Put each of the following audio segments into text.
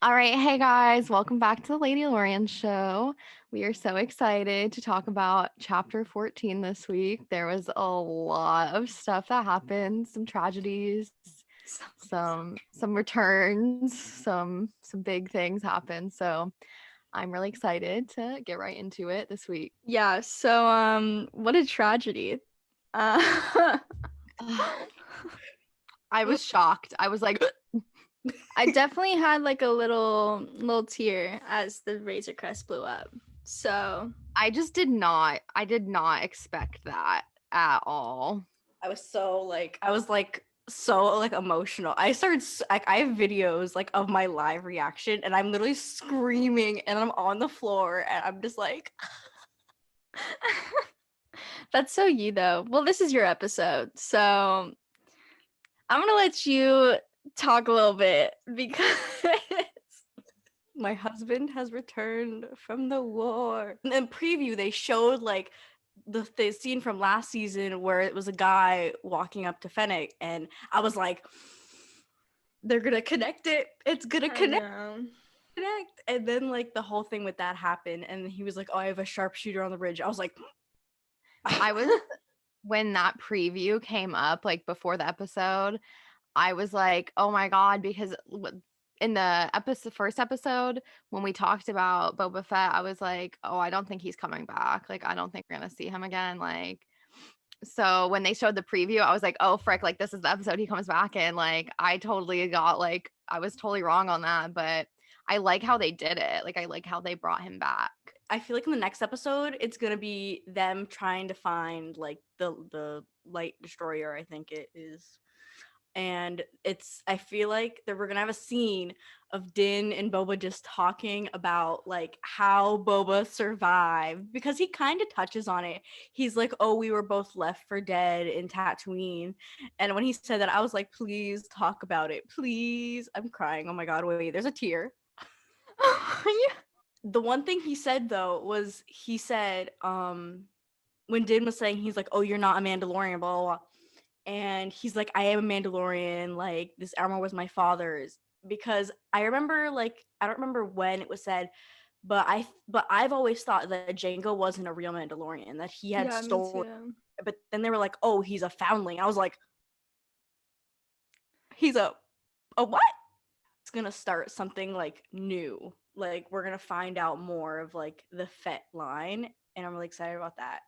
All right, hey guys, welcome back to the Ladylorians show. We are so excited to talk about chapter 14 this week. There was a lot of stuff that happened, some tragedies, some returns, some big things happened. So I'm really excited to get right into it this week. Yeah, so what a tragedy. Uh I was shocked. I was like, I definitely had like a little tear as the Razor Crest blew up. So I did not expect that at all. I was so emotional. I have videos like of my live reaction and I'm literally screaming and I'm on the floor and I'm just like that's so you though. Well, this is your episode, so I'm gonna let you talk a little bit because my husband has returned from the war. In the preview they showed like the scene from last season where it was a guy walking up to Fennec and I was like they're gonna connect it. It's gonna connect. And then like the whole thing with that happened and he was like, oh, I have a sharpshooter on the bridge. I was like I was when that preview came up, like before the episode, I was like, oh my God, because in the first episode, when we talked about Boba Fett, I was like, oh, I don't think he's coming back. Like, I don't think we're going to see him again. Like, so when they showed the preview, I was like, oh, frick, like, this is the episode he comes back in. Like, I totally got, like, I was totally wrong on that, but I like how they did it. Like, I like how they brought him back. I feel like in the next episode it's gonna be them trying to find like the light destroyer, I think it is. And I feel like that we're gonna have a scene of Din and Boba just talking about like how Boba survived because he kind of touches on it. He's like, oh, we were both left for dead in Tatooine. And when he said that, I was like, please talk about it, please. I'm crying. Oh my God, wait, there's a tear. yeah. The one thing he said though was he said when Din was saying, he's like, oh, you're not a Mandalorian, blah blah blah, and he's like, I am a Mandalorian, like this armor was my father's. Because I remember, like, I don't remember when it was said, but I've always thought that Jango wasn't a real Mandalorian, that he had Yeah, me stolen. too. But then they were like, oh, he's a foundling. I was like, he's a what? It's gonna start something like new. Like we're gonna find out more of like the Fett line, and I'm really excited about that.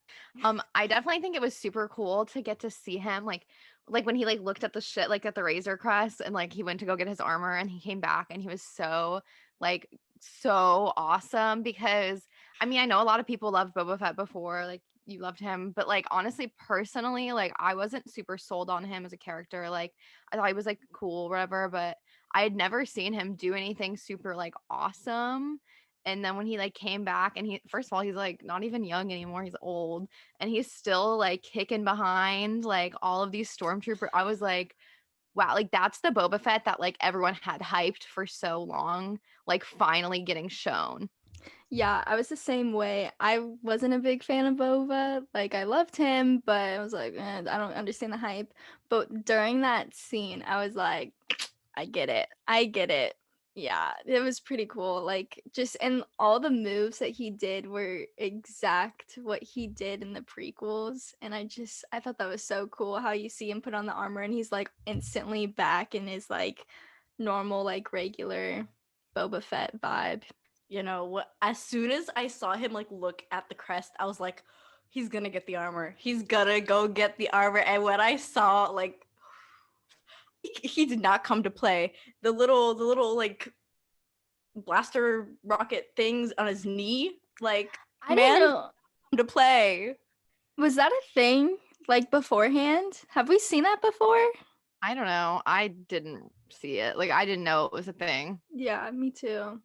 I definitely think it was super cool to get to see him like when he like looked at the shit like at the Razor Crest and like he went to go get his armor and he came back and he was so like so awesome because I mean I know a lot of people loved Boba Fett before, like you loved him, but like honestly personally like I wasn't super sold on him as a character. Like I thought he was like cool whatever, but I had never seen him do anything super like awesome. And then when he like came back and he first of all he's like not even young anymore, he's old, and he's still like kicking behind like all of these stormtrooper. I was like, wow, like that's the Boba Fett that like everyone had hyped for so long, like finally getting shown. Yeah, I was the same way. I wasn't a big fan of Bova. Like, I loved him, but I was like, I don't understand the hype. But during that scene, I was like, I get it. I get it. Yeah, it was pretty cool. Like, just and all the moves that he did were exact what he did in the prequels. And I thought that was so cool how you see him put on the armor and he's like instantly back in his like normal, like regular Boba Fett vibe. You know what? As soon as I saw him like look at the crest, I was like, he's gonna get the armor. He's gonna go get the armor. And when I saw like he did not come to play. The little like blaster rocket things on his knee, like I didn't man, know. come to play. Was that a thing like beforehand? Have we seen that before? I don't know. I didn't see it. Like I didn't know it was a thing. Yeah, me too.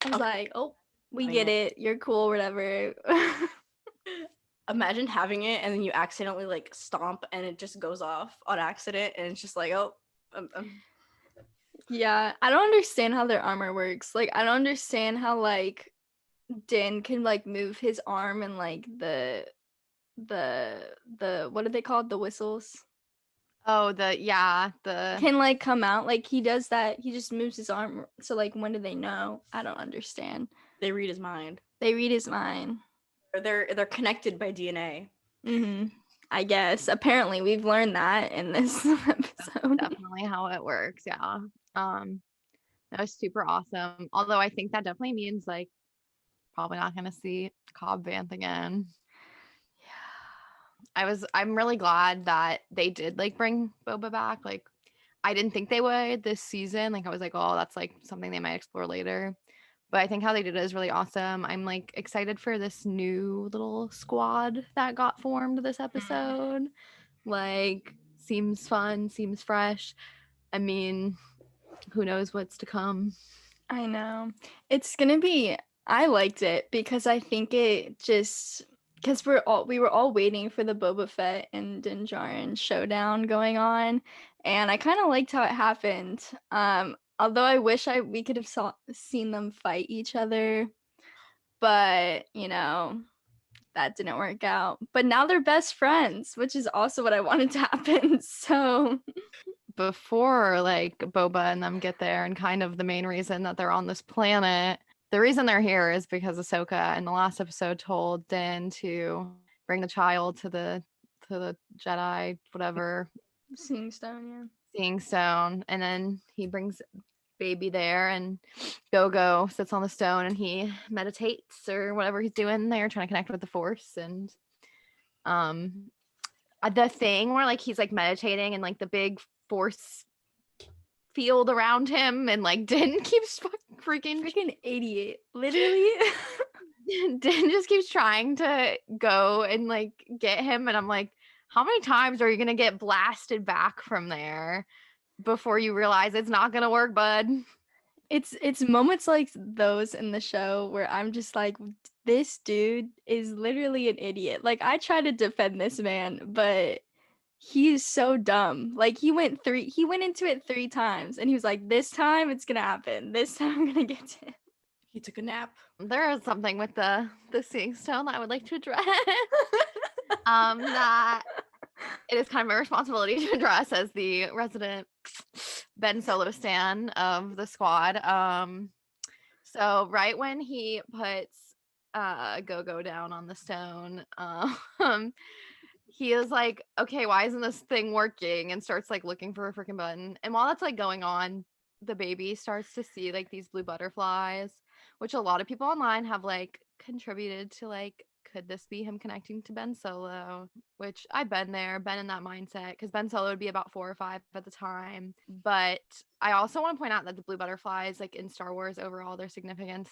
I was Okay, like, oh, we having get it. it. You're cool, whatever. Imagine having it and then you accidentally like stomp and it just goes off on accident and it's just like, oh, Yeah, I don't understand how their armor works. Like, I don't understand how like Din can like move his arm and like the what are they called? The whistles. Oh, the can like come out. Like he does that. He just moves his arm. So like when do they know? I don't understand. They read his mind. They read his mind. They're connected by DNA. I guess. Apparently we've learned that in this episode. definitely how it works. Yeah. That was super awesome. Although I think that definitely means like probably not gonna see Cobb Vanth again. I'm really glad that they did like bring Boba back. Like I didn't think they would this season. Like I was like, oh, that's like something they might explore later. But I think how they did it is really awesome. I'm like excited for this new little squad that got formed this episode. Like seems fun, seems fresh. I mean, who knows what's to come. I know. It's gonna be I liked it because I think it just because we were all waiting for the Boba Fett and Din Djarin showdown going on, and I kind of liked how it happened. Although I wish we could have seen them fight each other, but you know that didn't work out. But now they're best friends, which is also what I wanted to happen. So Before like Boba and them get there, and kind of the main reason that they're on this planet, the reason they're here is because Ahsoka in the last episode told Din to bring the child to the Jedi, whatever, Seeing Stone, Seeing Stone, and then he brings baby there, and Go sits on the stone and he meditates or whatever he's doing there, trying to connect with the Force. And the thing where like he's like meditating and like the big Force field around him, and like Din keeps freaking 88, literally. Din just keeps trying to go and like get him, and I'm like, how many times are you gonna get blasted back from there before you realize it's not gonna work, bud? It's moments like those in the show where I'm just like, this dude is literally an idiot. Like I try to defend this man, but he is so dumb. Like he went into it 3 times and he was like, this time it's gonna happen. This time I'm gonna get to him. He took a nap. There is something with the Seeing Stone that I would like to address. That it is kind of my responsibility to address as the resident Ben Solo stan of the squad. So right when he puts Go down on the stone, he is like, okay, why isn't this thing working? And starts like looking for a freaking button. And while that's like going on, the baby starts to see like these blue butterflies, which a lot of people online have like contributed to like, could this be him connecting to Ben Solo? Which I've been in that mindset, because Ben Solo would be about 4 or 5 at the time. But I also want to point out that the blue butterflies, like in Star Wars overall, their significance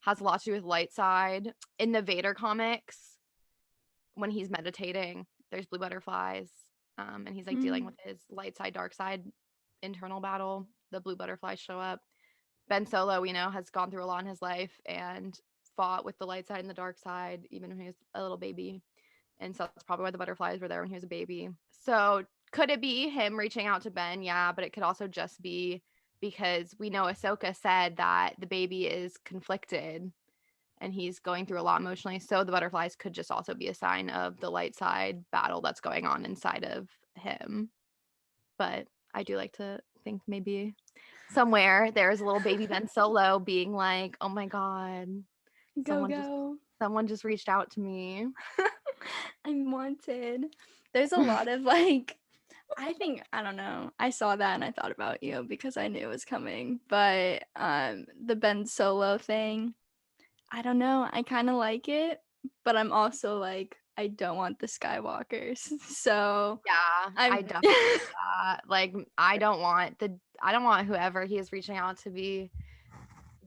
has a lot to do with light side. In the Vader comics, when he's meditating, there's blue butterflies, and he's like dealing with his light side, dark side internal battle. The blue butterflies show up. Ben Solo, we know, has gone through a lot in his life and fought with the light side and the dark side, even when he was a little baby. And so that's probably why the butterflies were there when he was a baby. So could it be him reaching out to Ben? Yeah, but it could also just be because we know Ahsoka said that the baby is conflicted and he's going through a lot emotionally. So the butterflies could just also be a sign of the light side battle that's going on inside of him. But I do like to think maybe somewhere there's a little baby Ben Solo being like, oh my God, someone just reached out to me. I'm wanted. There's a lot of like, I don't know. I saw that and I thought about you because I knew it was coming. But the Ben Solo thing, I don't know. I kind of like it, but I'm also like, I don't want the Skywalkers. So yeah, I definitely that. Like, I don't want whoever he is reaching out to be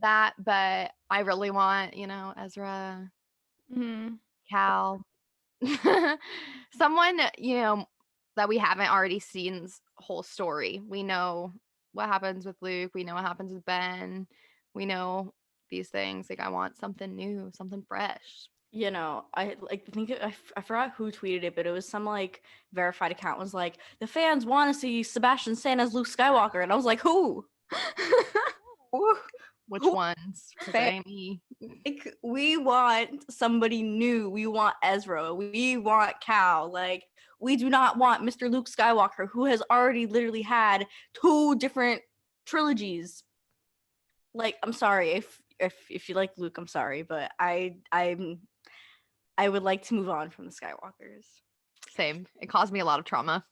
that, but I really want, Ezra, Cal, someone, that we haven't already seen's whole story. We know what happens with Luke. We know what happens with Ben. We know these things. Like, I want something new, something fresh. I forgot who tweeted it, but it was some like verified account was like, the fans want to see Sebastian Stan as Luke Skywalker, and I was like, who? Which Who- ones? 'Cause it Fair. ain't me. Like, we want somebody new. We want Ezra. We want Cal. Like, we do not want Mr. Luke Skywalker, who has already literally had 2 different trilogies. Like, I'm sorry if you like Luke, I'm sorry, but I would like to move on from the Skywalkers. Same. It caused me a lot of trauma.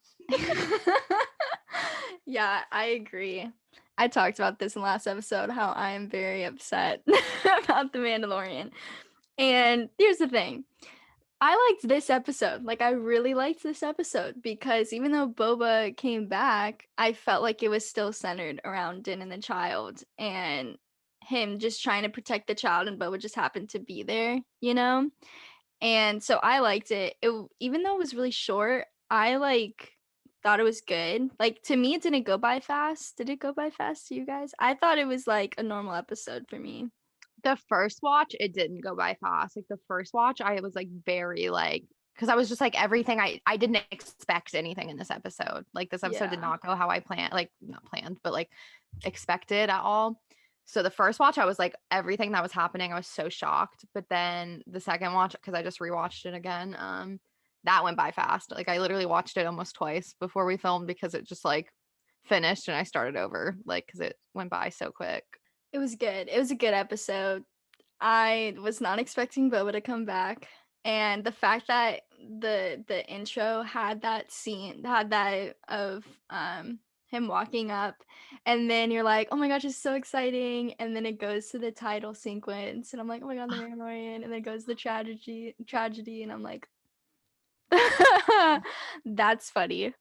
Yeah, I agree. I talked about this in the last episode, how I am very upset about The Mandalorian. And here's the thing. I liked this episode. Like, I really liked this episode because even though Boba came back, I felt like it was still centered around Din and the child and him just trying to protect the child, and Boba just happened to be there, you know? And so I liked it. Even though it was really short, I thought it was good. Like, to me, it didn't go by fast. Did it go by fast to you guys? I thought it was like a normal episode for me. The first watch, it didn't go by fast. Like the first watch, I was like very like, because I was just like everything. I didn't expect anything in this episode. Like this episode did Yeah. not go how I planned, like not planned, but like expected at all. So the first watch, I was like everything that was happening, I was so shocked. But then the second watch, because I just rewatched it again, that went by fast. Like I literally watched it almost twice before we filmed because it just like finished and I started over, like because it went by so quick. It was good. It was a good episode. I was not expecting Boba to come back. And the fact that the intro had that scene, had that of him walking up, and then you're like, oh my gosh, it's so exciting. And then it goes to the title sequence, and I'm like, oh my god, the Mandalorian, and then it goes to the tragedy, and I'm like, that's funny.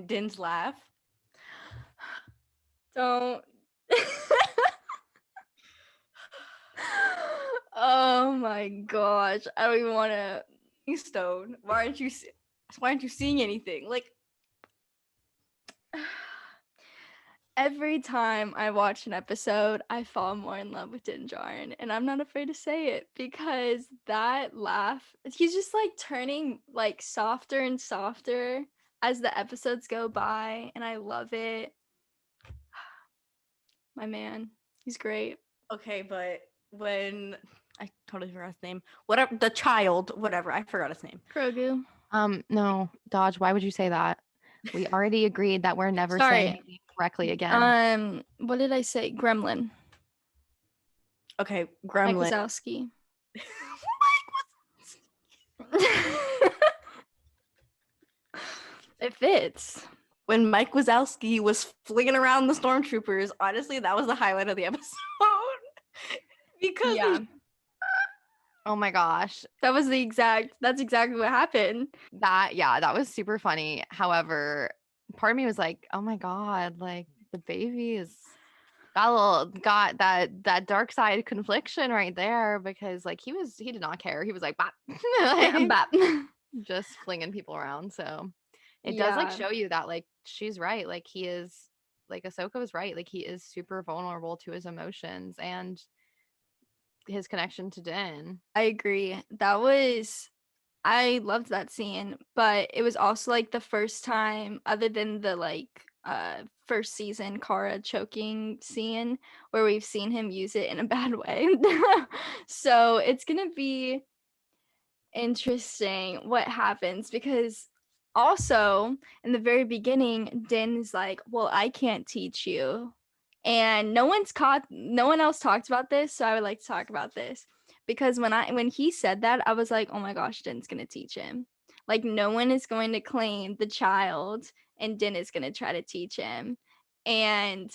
Din's laugh. Don't. Oh my gosh, I don't even want to. Stone. Why aren't you seeing anything? Like, Every time I watch an episode, I fall more in love with Din Djarin, and I'm not afraid to say it because that laugh, he's just like turning like softer and softer as the episodes go by, and I love it. My man, he's great. okay, but when I totally forgot his name. Whatever, the child, whatever, I forgot his name. Grogu. No, Dodge, why would you say that? We already agreed that we're never saying Sorry. his name correctly again. What did I say? Gremlin. Okay, Mike Gremlin. Wazowski. It fits. When Mike Wazowski was flinging around the stormtroopers, honestly, that was the highlight of the episode. Because Yeah. Oh my gosh. That's exactly what happened. That was super funny. However, part of me was like, oh my God, like the baby is got that dark side confliction right there because like he did not care. He was like, bop. Like, Bap. just flinging people around. So it does like Yeah. show you that like she's right. Like he is, like Ahsoka was right. Like he is super vulnerable to his emotions and his connection to Din. I agree. I loved that scene, but it was also like the first time, other than the like first season Kara choking scene, where we've seen him use it in a bad way. So it's gonna be interesting what happens because also in the very beginning, Din is like, well, I can't teach you. And no one else talked about this, so I would like to talk about this. Because when he said that, I was like, oh my gosh, Din's gonna teach him. Like no one is going to claim the child and Din is gonna try to teach him. And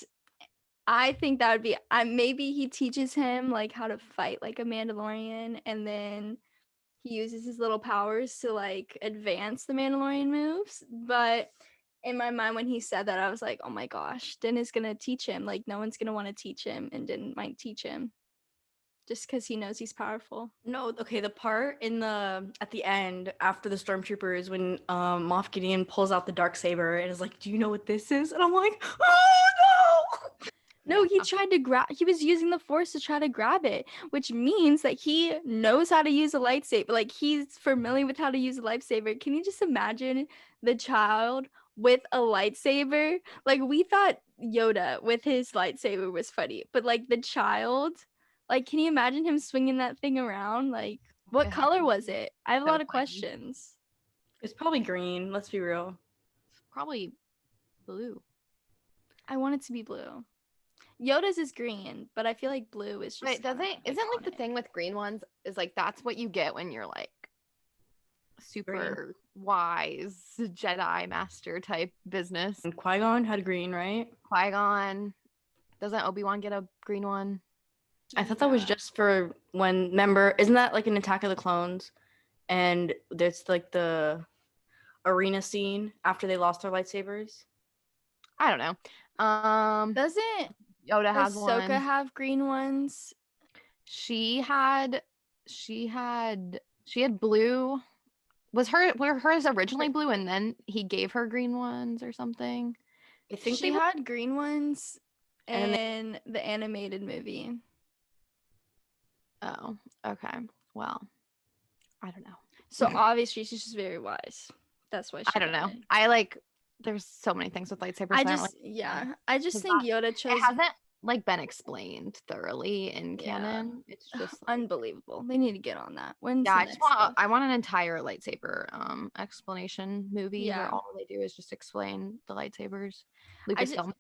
I think that would be maybe he teaches him like how to fight like a Mandalorian, and then he uses his little powers to like advance the Mandalorian moves. But in my mind, when he said that, I was like, oh my gosh, Din is gonna teach him. Like no one's gonna want to teach him, and Din might teach him just because he knows he's powerful. No, okay, the part at the end after the stormtroopers when Moff Gideon pulls out the dark saber and is like, do you know what this is? And I'm like, oh no. No, he tried to he was using the force to try to grab it, which means that he knows how to use a lightsaber. Like he's familiar with how to use a lightsaber. Can you just imagine the child with a lightsaber. Like, we thought Yoda with his lightsaber was funny, but like the child, like, can you imagine him swinging that thing around? Like, what It color has was to be it? I have a so lot of funny. questions. It's probably green. Let's be real. Probably blue. I want it to be blue. Yoda's is green, but I feel like blue is just. Wait, doesn't isn't like the iconic. thing with green ones is like that's what you get when you're like super wise Jedi master type business. And Qui-Gon had green, right? Qui-Gon, doesn't Obi-Wan get a green one? I thought that was just for when, remember, isn't that like an Attack of the Clones? And there's like the arena scene after they lost their lightsabers. I don't know. Doesn't Yoda has Ahsoka one. have green ones? She had blue. Were hers originally blue and then he gave her green ones or something? I think She they had green ones And in the animated movie. Oh, okay. Well, I don't know. So obviously she's just very wise. That's why she I don't got know. it. There's so many things with lightsabers. I don't just like yeah. I just 'cause think that- Yoda it chose hasn't like been explained thoroughly in Yeah. canon. It's just like, unbelievable. They need to get on that. When's yeah, the next one? I want an entire lightsaber explanation movie Yeah. where all they do is just explain the lightsabers. I just- Lucasfilm,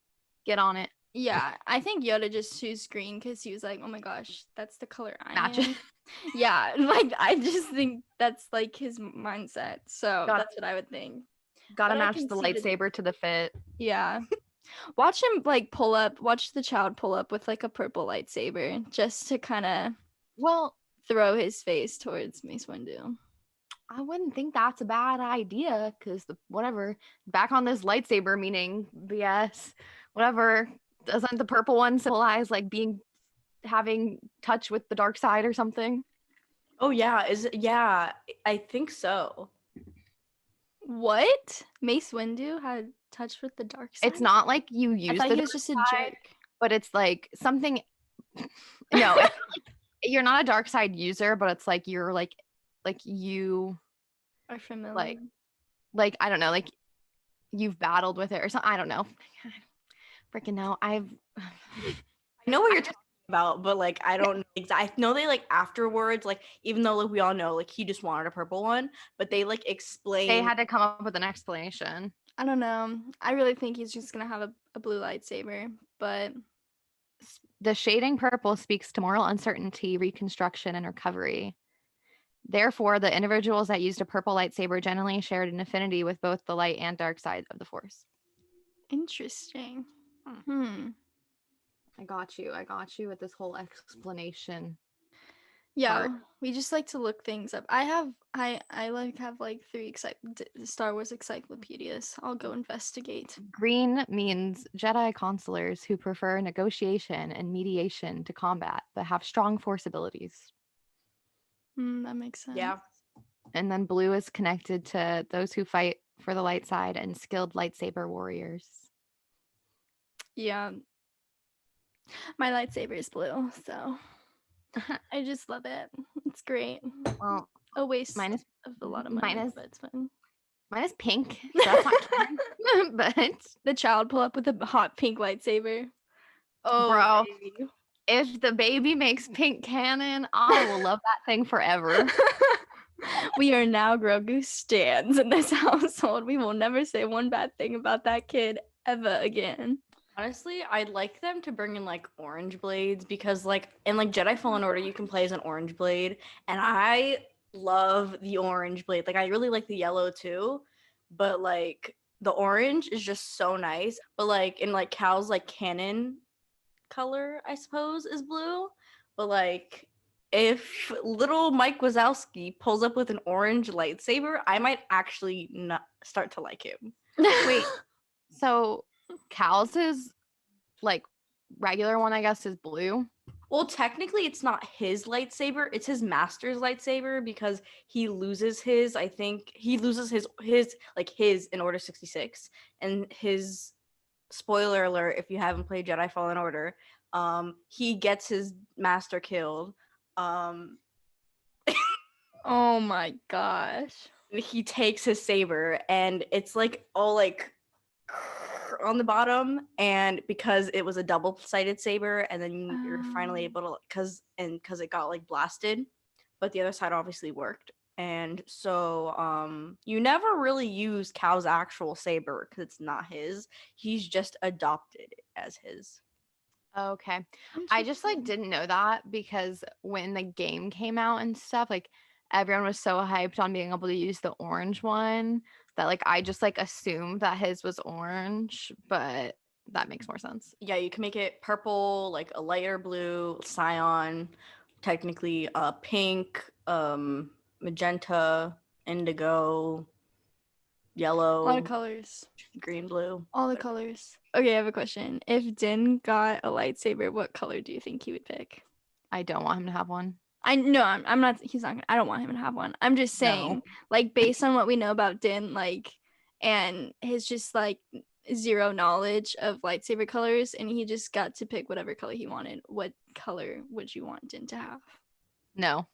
get on it. Yeah, I think Yoda just chose green because he was like, "Oh my gosh, that's the color I Match am." it. Yeah, like I just think that's like his mindset. So Got- that's what I would think. Gotta But I match can the see the- lightsaber to the fit. Yeah. Watch him like pull up. Watch the child pull up with like a purple lightsaber just to kind of Well, throw his face towards Mace Windu. I wouldn't think that's a bad idea because whatever, back on this lightsaber meaning BS, whatever. Doesn't the purple one symbolize like having touch with the dark side or something? Oh yeah, yeah, I think so. What? Mace Windu had touch with the dark side? It's not like you I use thought the he was dark just a side, jerk. but it's like something. No, it's not like, you're not a dark side user, but it's like you're like you Are familiar. like I don't know, like you've battled with it or something. I don't know. Freaking know. I know what you're talking about, but like I don't I know they like afterwards, like even though like we all know like he just wanted a purple one, but they like explain they had to come up with an explanation. I don't know. I really think he's just gonna have a blue lightsaber, but The shading purple speaks to moral uncertainty, reconstruction, and recovery. Therefore, the individuals that used a purple lightsaber generally shared an affinity with both the light and dark side of the Force. interesting. I got you with this whole explanation. Yeah, part. we just like to look things up. I like have like 3 Star Wars encyclopedias. I'll go investigate. Green means Jedi consulars who prefer negotiation and mediation to combat, but have strong Force abilities. That makes sense. Yeah. And then blue is connected to those who fight for the light side and skilled lightsaber warriors. Yeah. My lightsaber is blue, so I just love it. It's great. Well, A waste mine is of a lot of money, but it's fun. mine is pink, so that's not canon. But The child pull up with a hot pink lightsaber. Oh, bro, baby. if the baby makes pink canon, I will love that thing forever. We are now Grogu stans in this household. We will never say one bad thing about that kid ever again. Honestly, I'd like them to bring in like orange blades because like in like Jedi Fallen Order you can play as an orange blade and I love the orange blade. Like I really like the yellow too, but like the orange is just so nice. But like in like Cal's like canon color, I suppose, is blue. But like if little Mike Wazowski pulls up with an orange lightsaber, I might actually not start to like him. Wait, so Cal's is like regular one, I guess, is blue. Well, technically, it's not his lightsaber; it's his master's lightsaber because he loses his. I think he loses his in Order 66, and his spoiler alert: if you haven't played Jedi Fallen Order, he gets his master killed. Oh my gosh. He takes his saber, and it's like all like on the bottom, and because it was a double-sided saber, and then you're finally able to because it got like blasted, but the other side obviously worked. And so you never really use Cal's actual saber because it's not his. He's just adopted it as his. Okay. I just like didn't know that because when the game came out and stuff, like everyone was so hyped on being able to use the orange one that like I just like assumed that his was orange, but that makes more sense. Yeah, you can make it purple, like a lighter blue, cyan, technically pink, magenta, indigo, A yellow, lot of colors. green, blue. All the colors. Okay, I have a question. If Din got a lightsaber, what color do you think he would pick? I don't want him to have one. I'm not, he's not, I don't want him to have one. I'm just saying, No. like, based on what we know about Din, like, and his just, like, zero knowledge of lightsaber colors, and he just got to pick whatever color he wanted, what color would you want Din to have? No.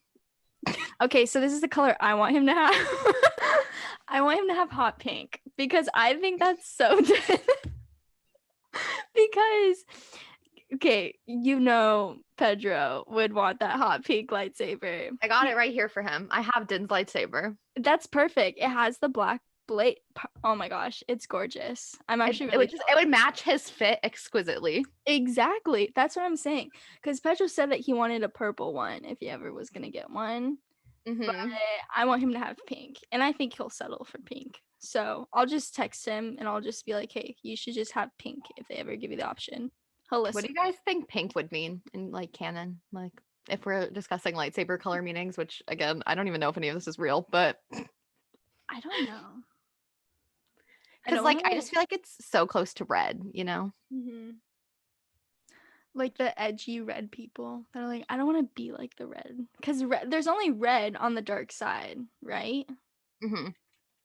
Okay, so this is the color I want him to have. I want him to have hot pink because I think that's so Din. Because okay, you know Pedro would want that hot pink lightsaber. I got it right here for him. I have Din's lightsaber. That's perfect. It has the black blade. Oh my gosh, it's gorgeous. I'm actually really It would match his fit exquisitely. exactly. That's what I'm saying. Because Pedro said that he wanted a purple one if he ever was gonna get one. But I want him to have pink, and I think he'll settle for pink. So I'll just text him and I'll just be like, "Hey, you should just have pink if they ever give you the option." He'll listen. What do you guys think pink would mean in like canon? Like if we're discussing lightsaber color meanings, which again, I don't even know if any of this is real, but I don't know. because like I just feel like it's so close to red, you know? Mm-hmm. Like the edgy red people that are like, I don't want to be like the red, because there's only red on the dark side, right? Mm-hmm.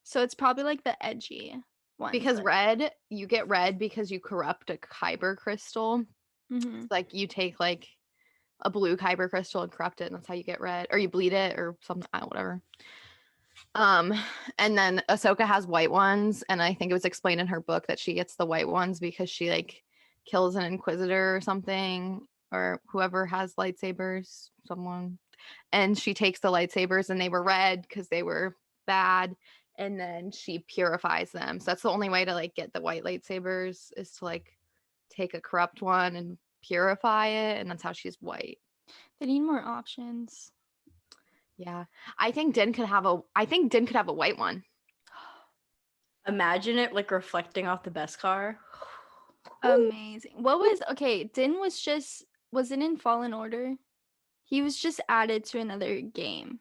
So it's probably like the edgy one. Because red, you get red because you corrupt a kyber crystal. Mm-hmm. It's like you take like a blue kyber crystal and corrupt it, and that's how you get red, or you bleed it, or something, whatever. And then Ahsoka has white ones, and I think it was explained in her book that she gets the white ones because she like kills an inquisitor or something, or whoever has lightsabers, someone, and she takes the lightsabers and they were red because they were bad, and then she purifies them. So that's the only way to like get the white lightsabers is to like take a corrupt one and purify it, and that's how she's white. They need more options. Yeah, I think Din could have a white one. Imagine it like reflecting off the Beskar. Amazing. What was Din was it in Fallen Order? He was just added to another game.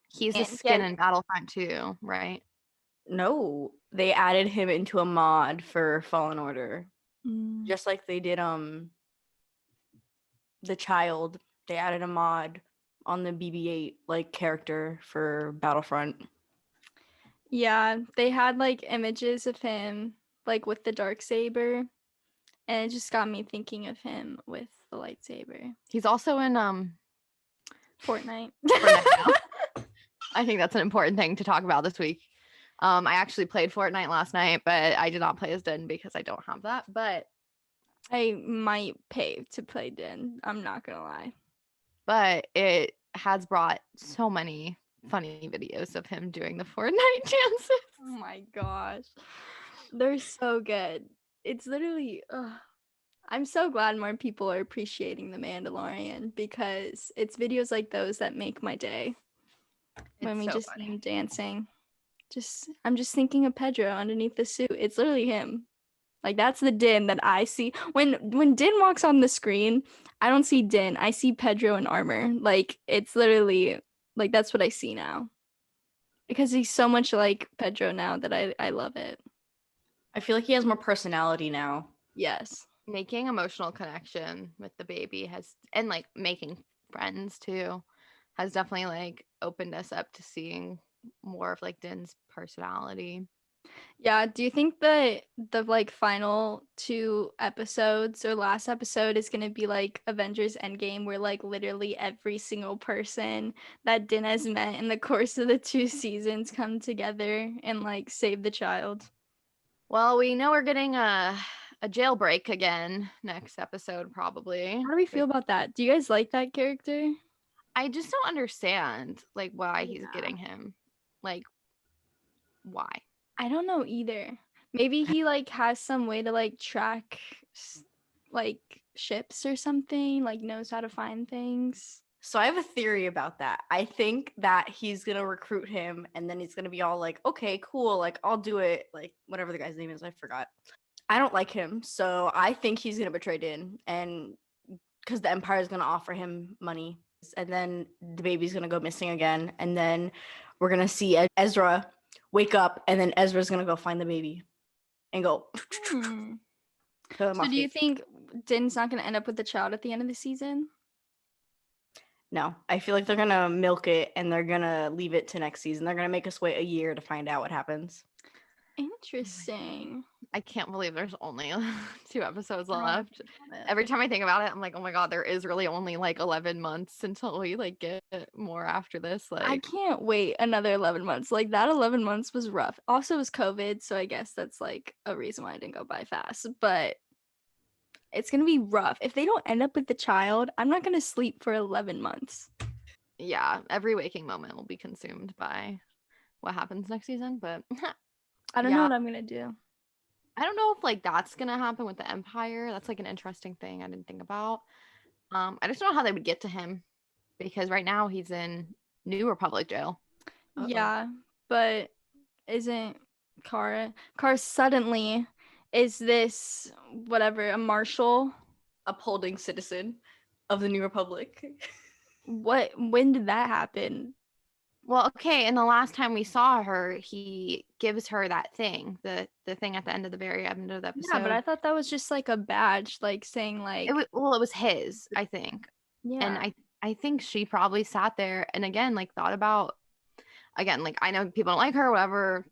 He's a skin in Battlefront 2, right? No, they added him into a mod for Fallen Order. Just like they did the child. They added a mod on the BB-8 like character for Battlefront. Yeah, they had like images of him like with the dark saber, and it just got me thinking of him with the lightsaber. He's also in Fortnite. I think that's an important thing to talk about this week. I actually played Fortnite last night, but I did not play as Din because I don't have that. But I might pay to play Din. I'm not gonna lie. But it has brought so many funny videos of him doing the Fortnite dances. Oh my gosh. They're so good. It's literally I'm so glad more people are appreciating The Mandalorian because it's videos like those that make my day. When we so just see him dancing. I'm just thinking of Pedro underneath the suit. It's literally him. Like that's the Din that I see. When Din walks on the screen, I don't see Din. I see Pedro in armor. Like it's literally like that's what I see now. Because he's so much like Pedro now that I love it. I feel like he has more personality now. Yes. Making emotional connection with the baby and like making friends too has definitely like opened us up to seeing more of like Din's personality. Yeah, do you think the like final 2 episodes or last episode is going to be like Avengers Endgame where like literally every single person that Din has met in the course of the 2 seasons come together and like save the child? Well, we know we're getting a jailbreak again next episode, probably. How do we feel about that? Do you guys like that character? I just don't understand like why he's Yeah. getting him. Like, why? I don't know either. Maybe he like has some way to like track like ships or something, like knows how to find things. So I have a theory about that. I think that he's gonna recruit him, and then he's gonna be all like, "Okay, cool, like I'll do it." Like whatever the guy's name is, I forgot. I don't like him, so I think he's gonna betray Din, and because the Empire is gonna offer him money, and then the baby's gonna go missing again, and then we're gonna see Ezra wake up, and then Ezra's gonna go find the baby, and go. Hmm. kill him So off do you the- think Din's not going to end up with the child at the end of the season? No, I feel like they're gonna milk it, and they're gonna leave it to next season. They're gonna make us wait a year to find out what happens. Interesting. I can't believe there's only 2 episodes I don't left. Every time I think about it, I'm like, oh my god, there is really only like 11 months until we like get more after this. I Like, can't wait another 11 months. Like that 11 months was rough. Also, it was COVID, so I guess that's like a reason why I didn't go by fast. But it's going to be rough. If they don't end up with the child, I'm not going to sleep for 11 months. yeah, every waking moment will be consumed by what happens next season. But I don't know Yeah. what I'm going to do. I don't know if like that's gonna happen with the Empire. That's like an interesting thing I didn't think about. I just don't know how they would get to him because right now he's in New Republic jail. Uh-oh. Yeah, but isn't Kara suddenly is this whatever a marshal? Upholding citizen of the New Republic. When did that happen? Well, okay, and the last time we saw her, he gives her that thing, the thing at the end of the very end of the episode. Yeah, but I thought that was just like a badge, like saying like it was his, I think. yeah. And I think she probably sat there and again like thought about like I know people don't like her, whatever.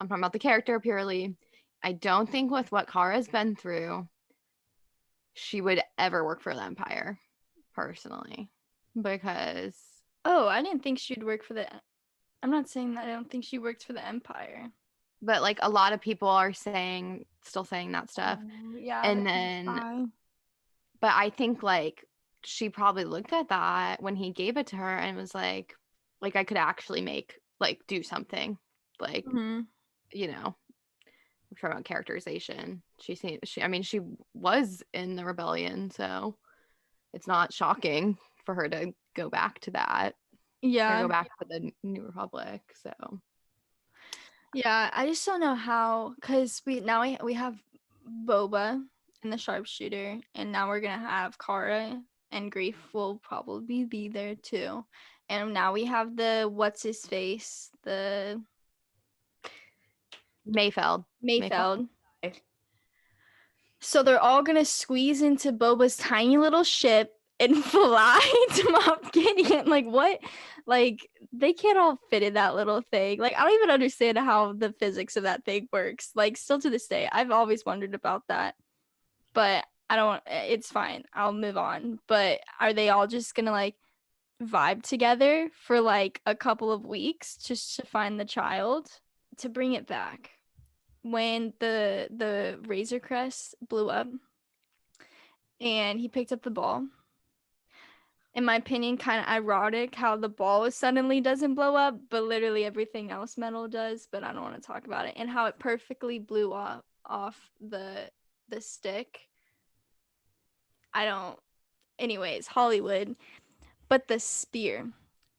I'm talking about the character purely. I don't think with what Kara's been through, she would ever work for the Empire, personally. Because Oh, I didn't think she'd work for the. I'm not saying that I don't think she worked for the Empire. but like a lot of people are still saying that stuff. Yeah. And then but I think like she probably looked at that when he gave it to her and was like I could actually do something. Like, you know, we're talking about characterization. She was in the rebellion, so it's not shocking for her to go back to that. Yeah. Or go back to the New Republic. So yeah, I just don't know how, because we have Boba and the sharpshooter, and now we're gonna have Kara and Grief will probably be there too, and now we have the what's his face, the Mayfeld. So they're all gonna squeeze into Boba's tiny little ship and fly to Moff Gideon. Like what? Like they can't all fit in that little thing. Like I don't even understand how the physics of that thing works. Like still to this day, I've always wondered about that. But I don't. It's fine. I'll move on. But are they all just gonna like vibe together for like a couple of weeks just to find the child to bring it back? When the Razor Crest blew up and he picked up the ball, in my opinion, kind of ironic how the ball suddenly doesn't blow up, but literally everything else metal does. But I don't want to talk about it. And how it perfectly blew off the stick. I don't. Anyways, Hollywood. But the spear.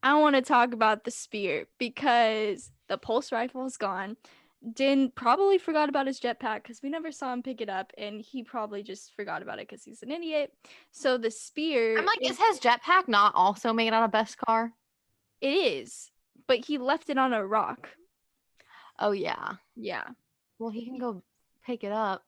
I want to talk about the spear because the pulse rifle is gone. Din probably forgot about his jetpack because we never saw him pick it up, and he probably just forgot about it because he's an idiot. So the spear. I'm like, is his jetpack not also made out of Beskar? It is, but he left it on a rock. Oh yeah. Yeah. Well, he can go pick it up.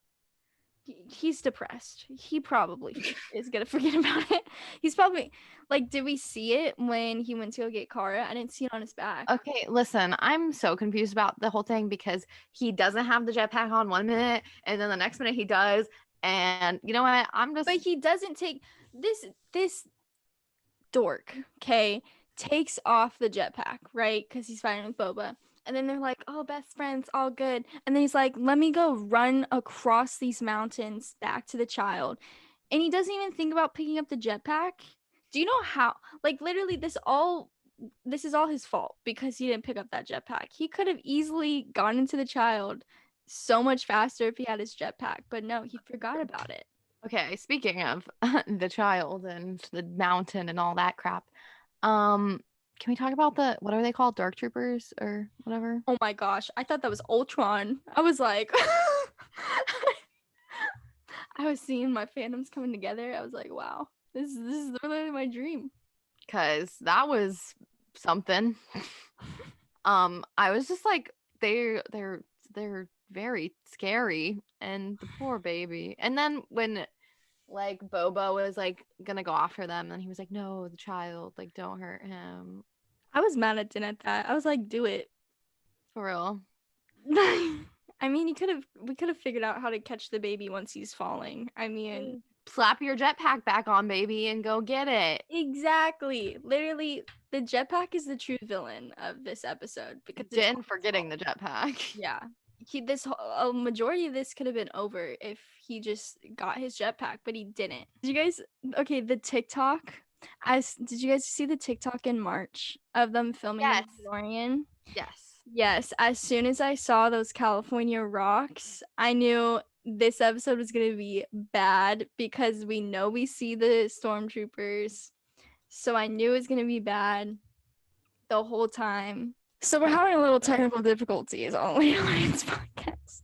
He's depressed. He probably is gonna forget about it. He's probably like, did we see it when he went to go get Kara? I didn't see it on his back. Okay, listen, I'm so confused about the whole thing because he doesn't have the jetpack on 1 minute, and then the next minute he does, and you know what? But he doesn't take this dork. Okay, takes off the jetpack, right? Because he's fighting with Boba, And then they're like, oh, best friends, all good. And then he's like, let me go run across these mountains back to the child. And he doesn't even think about picking up the jetpack. Do you know how? Like, literally, this is all his fault because he didn't pick up that jetpack. He could have easily gone into the child so much faster if he had his jetpack, but no, he forgot about it. Okay, speaking of the child and the mountain and all that crap, can we talk about what are they called? Dark Troopers or whatever? Oh my gosh, I thought that was Ultron. I was like, I was seeing my fandoms coming together. I was like, wow, this is literally my dream. Because that was something. I was just like, they're very scary, and the poor baby. And then when like Boba was like gonna go after them, and he was like, no, the child, like, don't hurt him. I was mad at Din at that. I was like, do it. For real. I mean, we could have figured out how to catch the baby once he's falling. I mean, slap your jetpack back on, baby, and go get it. exactly. Literally, the jetpack is the true villain of this episode because Din forgetting the jetpack. yeah. A majority of this could have been over if he just got his jetpack, but he didn't. Did you guys the TikTok? Did you guys see the TikTok in March of them filming Yes. the Ladylorian? Yes. Yes, as soon as I saw those California rocks, I knew this episode was going to be bad because we see the stormtroopers. So I knew it was going to be bad the whole time. So we're having a little technical difficulties on Ladylorians podcast.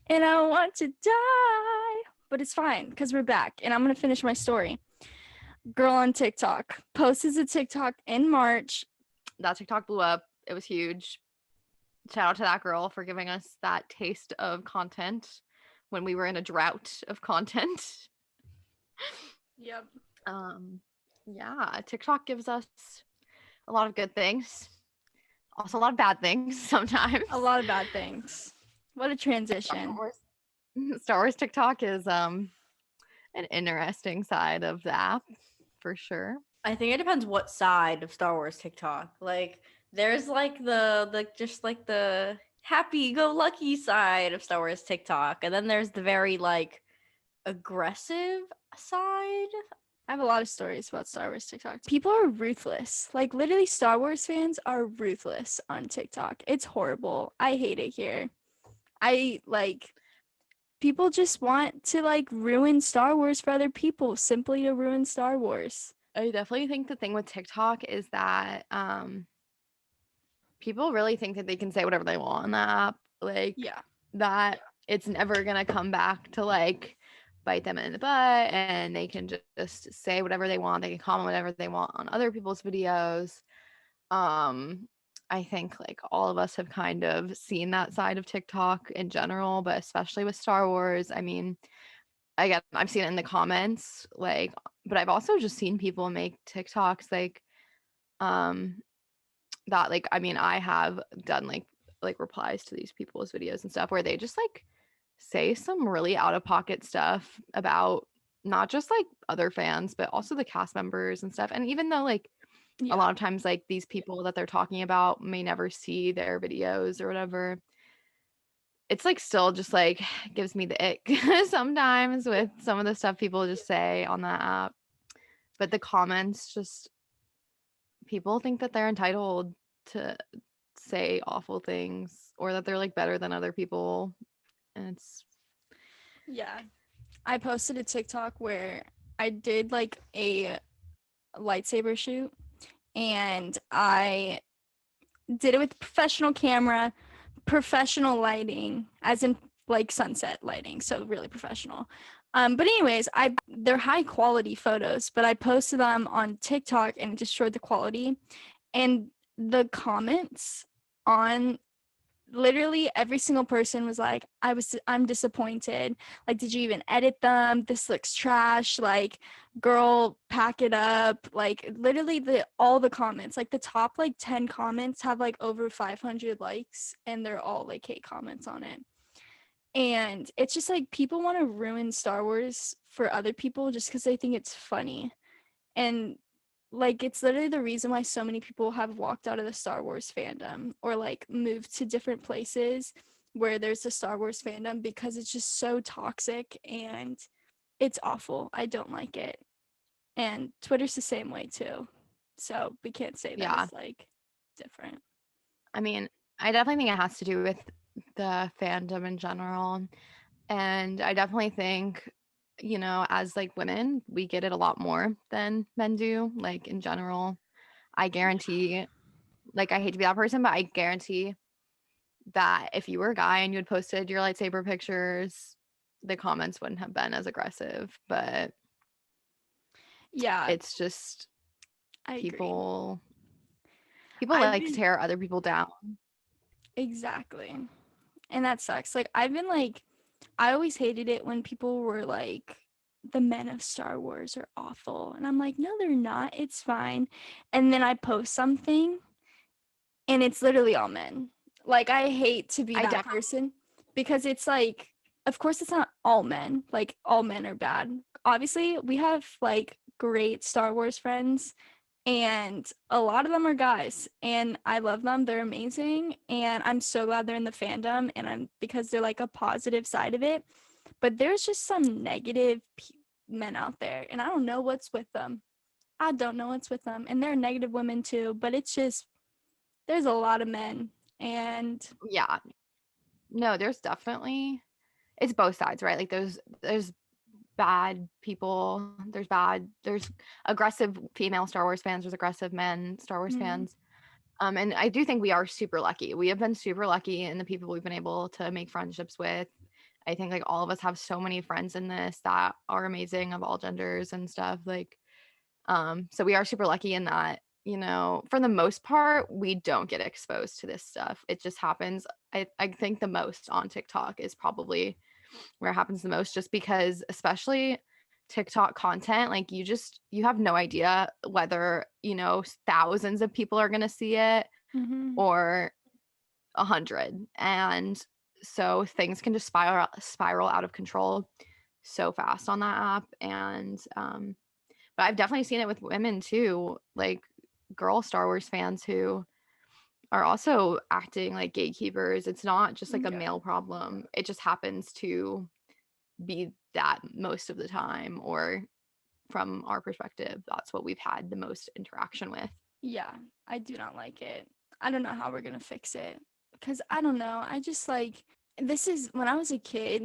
And I want to die. But it's fine because we're back and I'm going to finish my story. Girl on TikTok posted a TikTok in March. That TikTok blew up. It was huge. Shout out to that girl for giving us that taste of content when we were in a drought of content. Yep. Yeah, TikTok gives us a lot of good things. Also a lot of bad things sometimes. A lot of bad things. What a transition. Star Wars TikTok is an interesting side of the app for sure. I think it depends what side of Star Wars TikTok. Like there's like the happy-go-lucky side of Star Wars TikTok, and then there's the very like aggressive side. I have a lot of stories about Star Wars TikTok. People are ruthless. Like literally Star Wars fans are ruthless on TikTok. It's horrible. I hate it here. People just want to like ruin Star Wars for other people simply to ruin Star Wars. I definitely think the thing with TikTok is that people really think that they can say whatever they want on the app. Like, yeah, that it's never gonna come back to like bite them in the butt, and they can just say whatever they want. They can comment whatever they want on other people's videos. I think like all of us have kind of seen that side of TikTok in general, but especially with Star Wars. I mean, I've seen it in the comments, like, but I've also just seen people make TikToks like that, like, I mean, I have done like replies to these people's videos and stuff where they just like say some really out of pocket stuff about not just like other fans but also the cast members and stuff. And even though like a lot of times like these people that they're talking about may never see their videos or whatever, it's like still just like gives me the ick sometimes with some of the stuff people just say on that app. But the comments, just people think that they're entitled to say awful things or that they're like better than other people. And I posted a TikTok where I did like a lightsaber shoot, and I did it with professional camera, professional lighting, as in like sunset lighting, so really professional. But anyways, they're high quality photos, but I posted them on TikTok and it destroyed the quality. And the comments on literally every single person was like, I'm disappointed. Like, did you even edit them? This looks trash. Like, girl, pack it up. Like, literally all the comments, like the top like 10 comments have like over 500 likes, and they're all like hate comments on it. And it's just like people want to ruin Star Wars for other people just because they think it's funny. And like it's literally the reason why so many people have walked out of the Star Wars fandom or like moved to different places where there's a Star Wars fandom, because it's just so toxic and it's awful. I don't like it. And Twitter's the same way too. So we can't say that Yeah. it's like different. I mean, I definitely think it has to do with the fandom in general. And I definitely think, you know, as like women, we get it a lot more than men do, like in general. I guarantee, like, I hate to be that person, but I guarantee that if you were a guy and you had posted your lightsaber pictures, the comments wouldn't have been as aggressive. But Yeah, it's just I agree. people I've like to been tear other people down. exactly. And that sucks. Like I've been like I always hated it when people were like the men of Star Wars are awful. And I'm like, no, they're not. It's fine. And then I post something and it's literally all men. Like I hate to be I that person, because it's like, of course it's not all men. Like all men are bad. Obviously, we have like great Star Wars friends, and a lot of them are guys, and I love them. They're amazing, and I'm so glad they're in the fandom, and I'm because they're like a positive side of it. But there's just some negative men out there, and I don't know what's with them. I don't know what's with them, and there are negative women too, but it's just there's a lot of men, and yeah. No, there's definitely, it's both sides, right? Like there's bad people, there's aggressive female Star Wars fans, there's aggressive men Star Wars mm, fans. And I do think we are super lucky. We have been super lucky in the people we've been able to make friendships with. I think like all of us have so many friends in this that are amazing of all genders and stuff. Like, so we are super lucky in that, you know, for the most part, we don't get exposed to this stuff. It just happens. I think the most on TikTok is probably where it happens the most, just because especially TikTok content, like you have no idea whether, you know, thousands of people are going to see it mm-hmm. or 100. And so things can just spiral out of control so fast on that app. And but I've definitely seen it with women too, like girl Star Wars fans who are also acting like gatekeepers. It's not just like a Yeah. male problem. It just happens to be that most of the time, or from our perspective, that's what we've had the most interaction with. Yeah, I do not like it. I don't know how we're gonna fix it, because I don't know. I just like this is when I was a kid.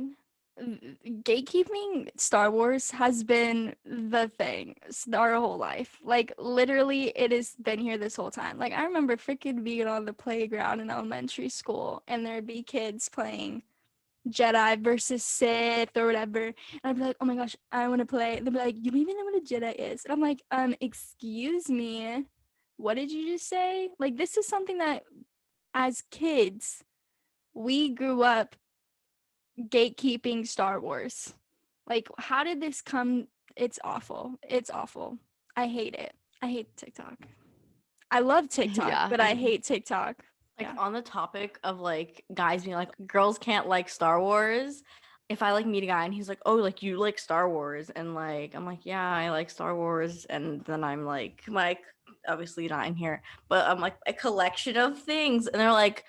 Gatekeeping Star Wars has been the thing our whole life. Like literally, it has been here this whole time. Like I remember freaking being on the playground in elementary school, and there'd be kids playing Jedi versus Sith or whatever. And I'd be like, oh my gosh, I want to play. They'd be like, you don't even know what a Jedi is. And I'm like, excuse me, what did you just say? Like, this is something that as kids, we grew up gatekeeping Star Wars. Like, how did this come? It's awful. It's awful. I hate it. I hate TikTok. I love TikTok, Yeah. but I hate TikTok. Like Yeah. on the topic of like guys being like girls can't like Star Wars. If I like meet a guy and he's like, "Oh, like you like Star Wars," and like I'm like, "Yeah, I like Star Wars," and then I'm like, obviously not in here, but I'm like a collection of things, and they're like,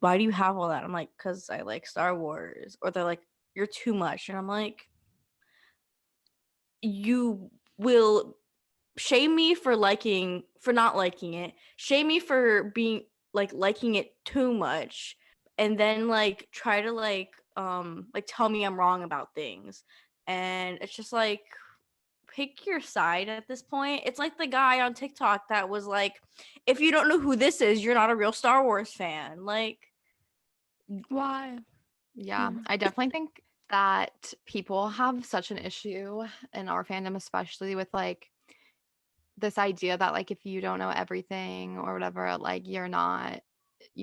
"Why do you have all that?" I'm like, "Cause I like Star Wars," or they're like, "You're too much," and I'm like, "You will shame me for not liking it, shame me for being like liking it too much, and then like try to like tell me I'm wrong about things." And it's just like, pick your side at this point. It's like the guy on TikTok that was like, if you don't know who this is, you're not a real Star Wars fan. Like, Why? Yeah, I definitely think that people have such an issue in our fandom, especially with like this idea that like if you don't know everything or whatever, like you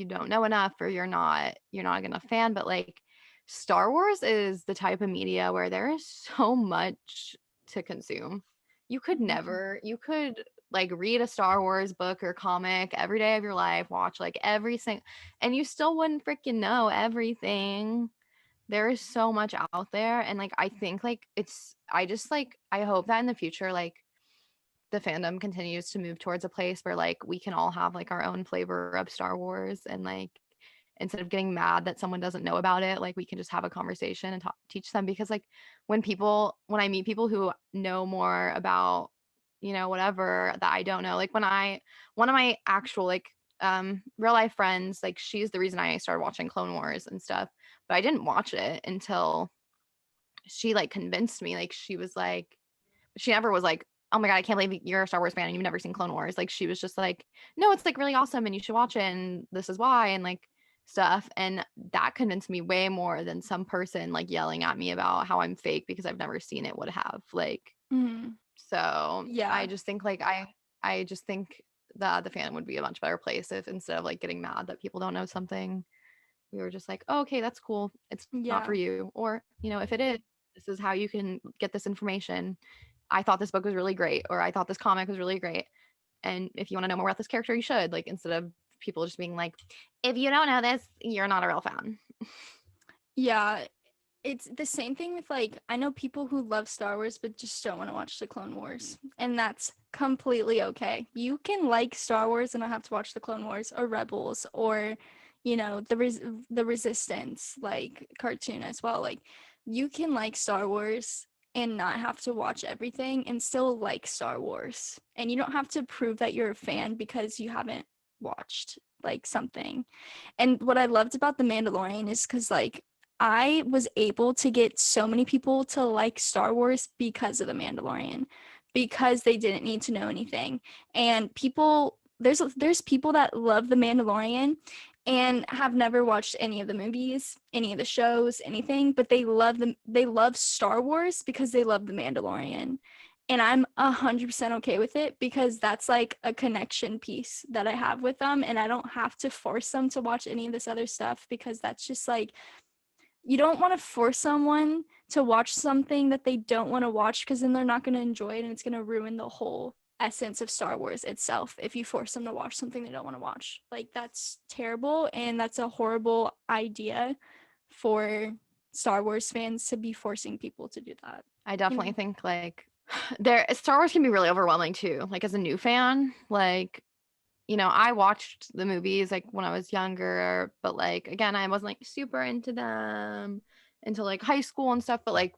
don't know enough, or you're not gonna fan. But like Star Wars is the type of media where there is so much to consume. You could like read a Star Wars book or comic every day of your life, watch like every single, and you still wouldn't freaking know everything. There is so much out there. And like I think like I just like I hope that in the future, like the fandom continues to move towards a place where like we can all have like our own flavor of Star Wars, and like instead of getting mad that someone doesn't know about it, like we can just have a conversation and teach them. Because like when I meet people who know more about, you know, whatever that I don't know, like one of my actual like real life friends, like she's the reason I started watching Clone Wars and stuff, but I didn't watch it until she like convinced me. Like she was like, she never was like, oh my God, I can't believe you're a Star Wars fan and you've never seen Clone Wars. Like she was just like, no, it's like really awesome and you should watch it and this is why, and like stuff. And that convinced me way more than some person like yelling at me about how I'm fake because I've never seen it would have. Like, so Yeah. I just think like I just think that the fandom would be a much better place if instead of like getting mad that people don't know something, we were just like, oh, okay, that's cool. It's not for you. Or, you know, if it is, this is how you can get this information. I thought this book was really great, or I thought this comic was really great. And if you want to know more about this character, you should. Like, instead of people just being like, if you don't know this, you're not a real fan. Yeah. It's the same thing with like, I know people who love Star Wars but just don't want to watch the Clone Wars, and that's completely okay. You can like Star Wars and not have to watch the Clone Wars or Rebels or, you know, the Resistance like cartoon as well. Like you can like Star Wars and not have to watch everything and still like Star Wars, and you don't have to prove that you're a fan because you haven't watched like something. And what I loved about The Mandalorian is because like I was able to get so many people to like Star Wars because of The Mandalorian, because they didn't need to know anything. And there's people that love The Mandalorian and have never watched any of the movies, any of the shows, anything, but they love Star Wars because they love The Mandalorian. And I'm 100% okay with it because that's like a connection piece that I have with them, and I don't have to force them to watch any of this other stuff because that's just like, you don't want to force someone to watch something that they don't want to watch, because then they're not going to enjoy it and it's going to ruin the whole essence of Star Wars itself if you force them to watch something they don't want to watch. Like that's terrible, and that's a horrible idea for Star Wars fans to be forcing people to do that. I definitely think like Star Wars can be really overwhelming too. Like as a new fan, like, you know, I watched the movies like when I was younger, but like again, I wasn't like super into them until like high school and stuff. But like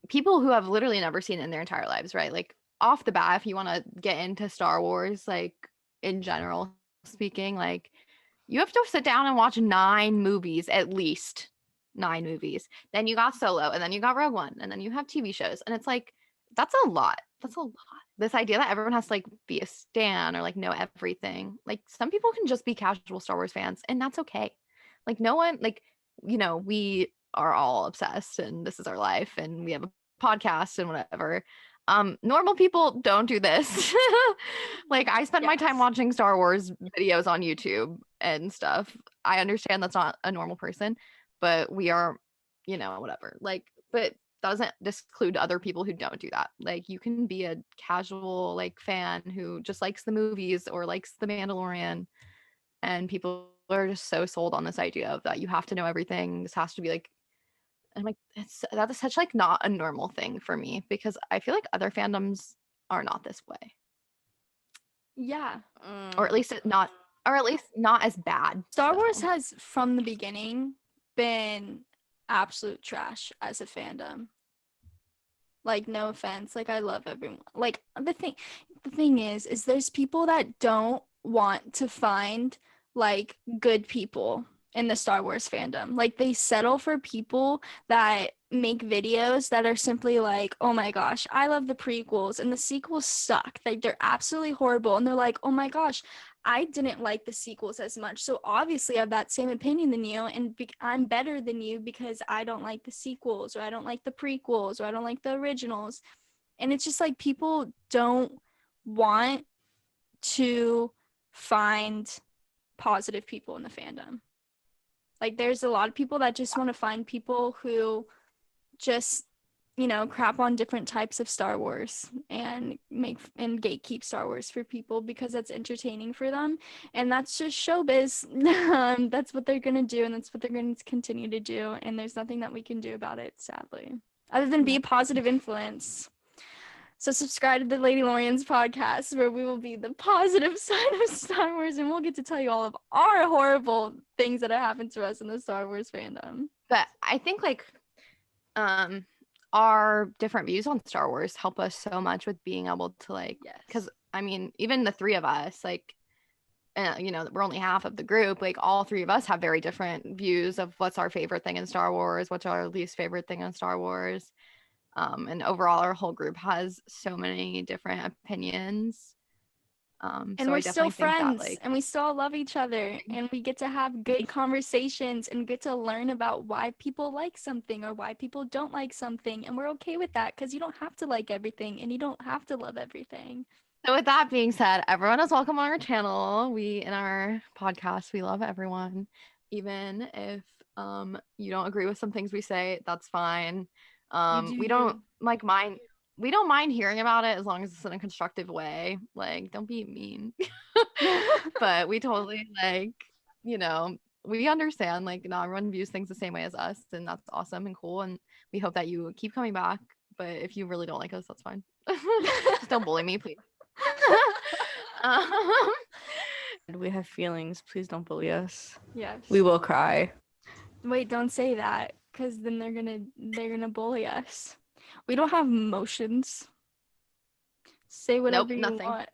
people who have literally never seen it in their entire lives, right? Like off the bat, if you want to get into Star Wars, like in general speaking, like you have to sit down and watch 9 movies, at least 9 movies. Then you got Solo, and then you got Rogue One, and then you have TV shows. And it's like, that's a lot. That's a lot. This idea that everyone has to like be a stan or like know everything. Like some people can just be casual Star Wars fans, and that's okay. Like no one, like, you know, we are all obsessed and this is our life and we have a podcast and whatever. Normal people don't do this. Like I spend my time watching Star Wars videos on YouTube and stuff. I understand that's not a normal person, but we are, you know, whatever. Like, but doesn't disclude other people who don't do that. Like you can be a casual like fan who just likes the movies or likes The Mandalorian, and people are just so sold on this idea of that you have to know everything. This has to be like, I'm like, that is such like not a normal thing for me, because I feel like other fandoms are not this way. Yeah. Or at least not as bad. Star Wars has from the beginning been absolute trash as a fandom. Like no offense, like I love everyone. Like the thing is there's people that don't want to find like good people in the Star Wars fandom. Like they settle for people that make videos that are simply like, oh my gosh, I love the prequels and the sequels suck. Like they're absolutely horrible. And they're like, oh my gosh, I didn't like the sequels as much. So obviously I have that same opinion than you, and I'm better than you because I don't like the sequels, or I don't like the prequels, or I don't like the originals. And it's just like people don't want to find positive people in the fandom. Like there's a lot of people that just want to find people who just, you know, crap on different types of Star Wars and gatekeep Star Wars for people because that's entertaining for them. And that's just showbiz. That's what they're going to do, and that's what they're going to continue to do. And there's nothing that we can do about it, sadly, other than be a positive influence. So subscribe to the Ladylorians podcast, where we will be the positive side of Star Wars, and we'll get to tell you all of our horrible things that have happened to us in the Star Wars fandom. But I think like our different views on Star Wars help us so much with being able to like, because I mean, even the three of us, like, you know, we're only half of the group, like all three of us have very different views of what's our favorite thing in Star Wars, what's our least favorite thing in Star Wars. And overall our whole group has so many different opinions. And so we're I still friends, that, like, and we still love each other, and we get to have good conversations and get to learn about why people like something or why people don't like something, and we're okay with that because you don't have to like everything and you don't have to love everything. So with that being said, everyone is welcome on our channel. We, in our podcast, we love everyone, even if you don't agree with some things we say, that's fine. We don't mind. We don't mind hearing about it as long as it's in a constructive way. Like, don't be mean. But we totally, like, you know, we understand, like, not everyone views things the same way as us, and that's awesome and cool, and we hope that you keep coming back. But if you really don't like us, that's fine. Just don't bully me, please. We have feelings. Please don't bully us. Yes. We will cry. Wait, don't say that, because then they're gonna bully us. We don't have emotions. Say whatever you want.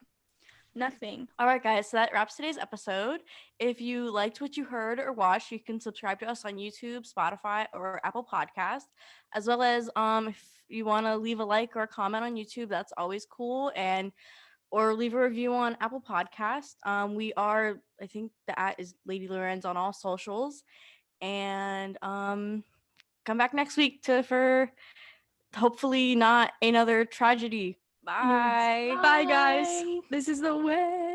Nothing. All right, guys. So that wraps today's episode. If you liked what you heard or watched, you can subscribe to us on YouTube, Spotify, or Apple Podcast. As well as if you want to leave a like or a comment on YouTube, that's always cool. Or leave a review on Apple Podcast. We are, I think the @ is Ladylorians on all socials. And come back next week for hopefully not another tragedy. Bye. Bye, guys. This is the way.